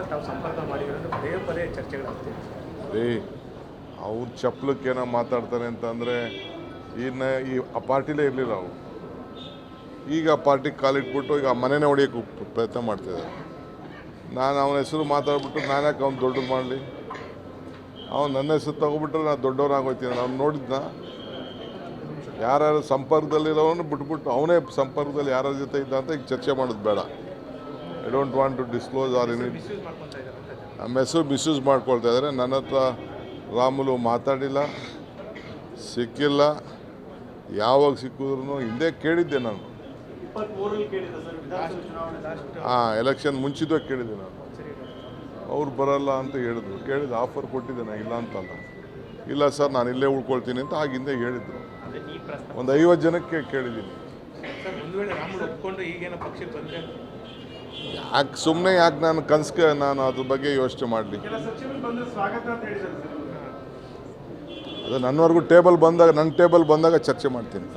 ತಾವು ಸಂಪರ್ಕ ಮಾಡಿರೋದು ಪದೇ ಪದೇ ಚರ್ಚೆಗಳಾಗ್ತಿದೆ. ಅದೇ ಅವ್ರ ಚಪ್ಪಲಕ್ಕೇನೋ ಮಾತಾಡ್ತಾರೆ ಅಂತಂದರೆ ಆ ಪಾರ್ಟಿಲೇ ಇರಲಿಲ್ಲ ಅವರು. ಈಗ ಆ ಪಾರ್ಟಿಗೆ ಕಾಲಿಟ್ಬಿಟ್ಟು ಈಗ ಮನೆನೇ ಹೊಡಿಯೋಕ್ಕೆ ಪ್ರಯತ್ನ ಮಾಡ್ತಿದ್ದಾರೆ. ನಾನು ಅವನ ಹೆಸರು ಮಾತಾಡ್ಬಿಟ್ಟು ನಾನು ಯಾಕೆ ಅವ್ನು ದೊಡ್ಡದು ಮಾಡಲಿ? ಅವನು ನನ್ನ ಹೆಸರು ತಗೊಬಿಟ್ರೆ ನಾನು ದೊಡ್ಡವನಾಗೋಯ್ತೀನಿ. ಅವ್ನು ನೋಡಿದ್ನ ಯಾರ್ಯಾರು ಸಂಪರ್ಕದಲ್ಲಿರೋನು ಬಿಟ್ಬಿಟ್ಟು ಅವನೇ ಸಂಪರ್ಕದಲ್ಲಿ ಯಾರ ಜೊತೆ ಇದ್ದ ಅಂತ ಈಗ ಚರ್ಚೆ ಮಾಡೋದು ಬೇಡ. I don't want to disclose or in it. ನಮ್ಮ ಹೆಸರು ಮಿಸ್ಯೂಸ್ ಮಾಡ್ಕೊಳ್ತಾ ಇದ್ದಾರೆ. ನನ್ನ ಹತ್ರ ರಾಮುಲು ಮಾತಾಡಿಲ್ಲ, ಸಿಕ್ಕಿಲ್ಲ. ಯಾವಾಗ ಸಿಕ್ಕಿದ್ರು ಹಿಂದೆ ಕೇಳಿದ್ದೆ ನಾನು. ಎಲೆಕ್ಷನ್ ಮುಂಚಿತವಾಗಿ ಕೇಳಿದ್ದೆ ನಾನು. ಅವ್ರು ಬರಲ್ಲ ಅಂತ ಹೇಳಿದ್ರು. ಕೇಳಿದ ಆಫರ್ ಕೊಟ್ಟಿದ್ದೆ ನಾನು, ಇಲ್ಲ ಅಂತಲ್ಲ. ಇಲ್ಲ ಸರ್ ನಾನು ಇಲ್ಲೇ ಉಳ್ಕೊಳ್ತೀನಿ ಅಂತ ಆಗಿಂದ ಹೇಳಿದ್ರು. ಒಂದು 50 ಜನಕ್ಕೆ ಕೇಳಿದ್ದೀನಿ. ಯಾಕೆ ಸುಮ್ಮನೆ ಯಾಕೆ ನಾನು ಅದ್ರ ಬಗ್ಗೆ ಯೋಚನೆ ಮಾಡಲಿ? ಅದು ನನ್ನವರೆಗೂ ನನ್ನ ಟೇಬಲ್ ಬಂದಾಗ ಚರ್ಚೆ ಮಾಡ್ತೀನಿ.